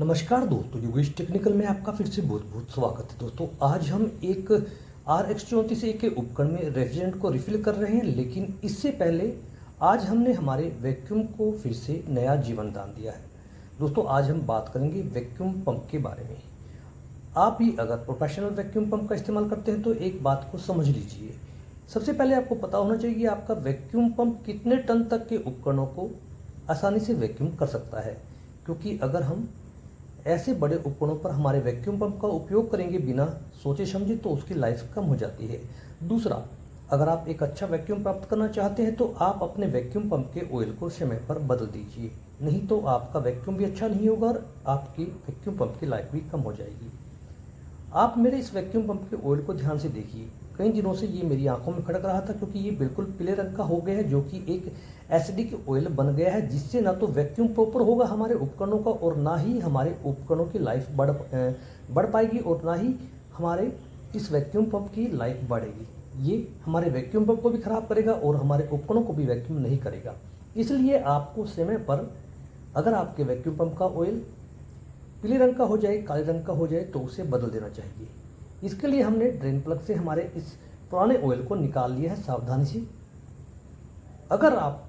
नमस्कार दोस्तों, योगेश टेक्निकल में आपका फिर से बहुत बहुत स्वागत है। दोस्तों आज हम एक RX34 के उपकरण में रेफ्रिजरेंट को रिफिल कर रहे हैं, लेकिन इससे पहले आज हमने हमारे वैक्यूम को फिर से नया जीवन दान दिया है। दोस्तों आज हम बात करेंगे वैक्यूम पंप के बारे में। आप भी अगर प्रोफेशनल वैक्यूम पंप का इस्तेमाल करते हैं तो एक बात को समझ लीजिए। सबसे पहले आपको पता होना चाहिए कि आपका वैक्यूम पंप कितने टन तक के उपकरणों को आसानी से वैक्यूम कर सकता है, क्योंकि अगर हम ऐसे बड़े उपकरणों पर हमारे वैक्यूम पंप का उपयोग करेंगे बिना सोचे समझे तो उसकी लाइफ कम हो जाती है। दूसरा, अगर आप एक अच्छा वैक्यूम प्राप्त करना चाहते हैं तो आप अपने वैक्यूम पंप के ऑयल को समय पर बदल दीजिए, नहीं तो आपका वैक्यूम भी अच्छा नहीं होगा और आपकी वैक्यूम पंप की लाइफ भी कम हो जाएगी। आप मेरे इस वैक्यूम पंप के ऑयल को ध्यान से देखिए। कई दिनों से ये मेरी आंखों में खड़क रहा था, क्योंकि ये बिल्कुल पीले रंग का हो गया है, जो कि एक एसिडिक ऑयल बन गया है, जिससे ना तो वैक्यूम प्रॉपर होगा हमारे उपकरणों का और ना ही हमारे उपकरणों की लाइफ बढ़ पाएगी और ना ही हमारे इस वैक्यूम पंप की लाइफ बढ़ेगी। ये हमारे वैक्यूम पंप को भी खराब करेगा और हमारे उपकरणों को भी वैक्यूम नहीं करेगा। इसलिए आपको समय पर अगर आपके वैक्यूम पंप का ऑयल पीले रंग का हो जाए, काले रंग का हो जाए, तो उसे बदल देना चाहिए। इसके लिए हमने ड्रेन प्लग से हमारे इस पुराने ऑयल को निकाल लिया है सावधानी से। अगर आप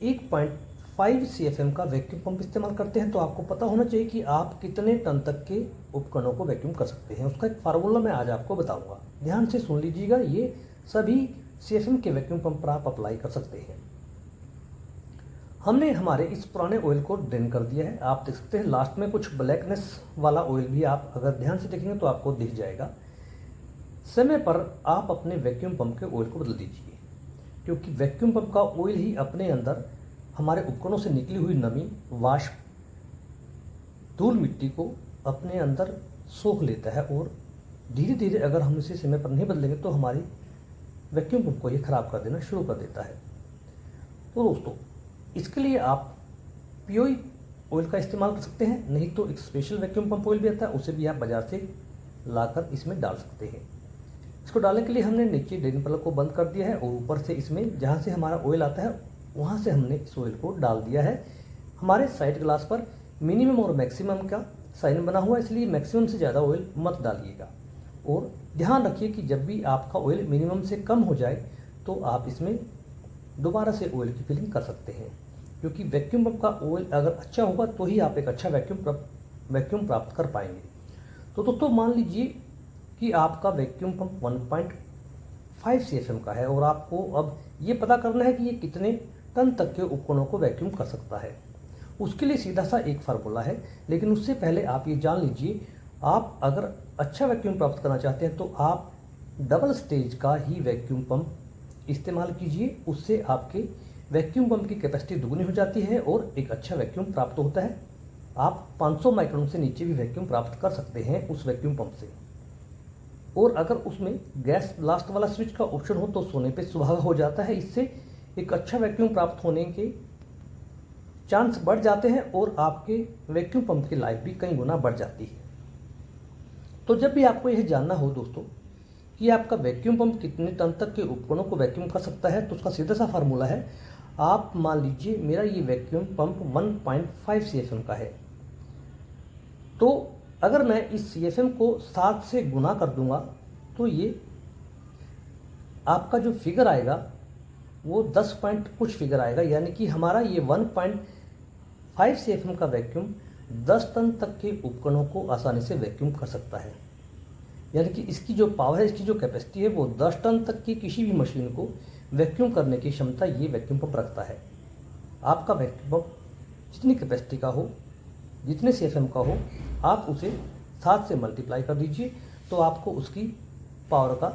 1.5 CFM का वैक्यूम पंप इस्तेमाल करते हैं तो आपको पता होना चाहिए कि आप कितने टन तक के उपकरणों को वैक्यूम कर सकते हैं। उसका एक फार्मूला मैं आज आपको बताऊंगा, ध्यान से सुन लीजिएगा। ये सभी CFM के वैक्यूम पंप पर आप अप्लाई कर सकते हैं। हमने हमारे इस पुराने ऑयल को ड्रेन कर दिया है। आप देख सकते हैं लास्ट में कुछ ब्लैकनेस वाला ऑयल भी आप अगर ध्यान से देखेंगे तो आपको दिख जाएगा। समय पर आप अपने वैक्यूम पंप के ऑयल को बदल दीजिए, क्योंकि वैक्यूम पंप का ऑयल ही अपने अंदर हमारे उपकरणों से निकली हुई नमी, वाष्प, धूल मिट्टी को अपने अंदर सोख लेता है और धीरे धीरे अगर हम इसे समय पर नहीं बदलेंगे तो हमारी वैक्यूम पंप को ये खराब कर देना शुरू कर देता है। तो दोस्तों इसके लिए आप POE ऑयल का इस्तेमाल कर सकते हैं, नहीं तो एक स्पेशल वैक्यूम पंप ऑयल भी आता है, उसे भी आप बाजार से लाकर इसमें डाल सकते हैं। इसको डालने के लिए हमने नीचे ड्रेन प्लग को बंद कर दिया है और ऊपर से इसमें जहाँ से हमारा ऑयल आता है वहाँ से हमने इस ऑयल को डाल दिया है। हमारे साइड ग्लास पर मिनिमम और मैक्सिमम का साइन बना हुआ है, इसलिए मैक्सिमम से ज़्यादा ऑयल मत डालिएगा। और ध्यान रखिए कि जब भी आपका ऑयल मिनिमम से कम हो जाए तो आप इसमें दोबारा से ऑयल की फिलिंग कर सकते हैं, क्योंकि वैक्यूम पंप का ऑयल अगर अच्छा होगा तो ही आप एक अच्छा वैक्यूम प्राप्त कर पाएंगे। तो दोस्तों मान लीजिए कि आपका वैक्यूम पंप 1.5 CFM का है और आपको अब ये पता करना है कि ये कितने टन तक के उपकरणों को वैक्यूम कर सकता है। उसके लिए सीधा सा एक फार्मूला है, लेकिन उससे पहले आप ये जान लीजिए, आप अगर अच्छा वैक्यूम प्राप्त करना चाहते हैं तो आप डबल स्टेज का ही वैक्यूम पंप इस्तेमाल कीजिए। उससे आपके वैक्यूम पंप की कैपेसिटी दुगनी हो जाती है और एक अच्छा वैक्यूम प्राप्त होता है। आप 500 माइक्रोन से नीचे भी वैक्यूम प्राप्त कर सकते हैं उस वैक्यूम पंप से। और अगर उसमें गैस ब्लास्ट वाला स्विच का ऑप्शन हो तो सोने पे सुहागा हो जाता है। इससे एक अच्छा वैक्यूम प्राप्त होने के चांस बढ़ जाते हैं और आपके वैक्यूम पंप की लाइफ भी कई गुना बढ़ जाती है। तो जब भी आपको यह जानना हो दोस्तों कि आपका वैक्यूम पंप कितने टन तक के उपकरणों को वैक्यूम कर सकता है, तो उसका सीधा सा फार्मूला है। आप मान लीजिए मेरा ये वैक्यूम पंप 1.5 CFM का है, तो अगर मैं इस CFM को 7 से गुना कर दूंगा तो ये आपका जो फिगर आएगा वो 10 पॉइंट कुछ फिगर आएगा, यानी कि हमारा ये 1.5 CFM का वैक्यूम 10 टन तक के उपकरणों को आसानी से वैक्यूम कर सकता है। यानी कि इसकी जो पावर है, इसकी जो कैपेसिटी है, वो 10 टन तक की किसी भी मशीन को वैक्यूम करने की क्षमता ये वैक्यूम पंप रखता है। आपका वैक्यूम पंप जितनी कैपेसिटी का हो, जितने CFM का हो, आप उसे 7 से मल्टीप्लाई कर दीजिए तो आपको उसकी पावर का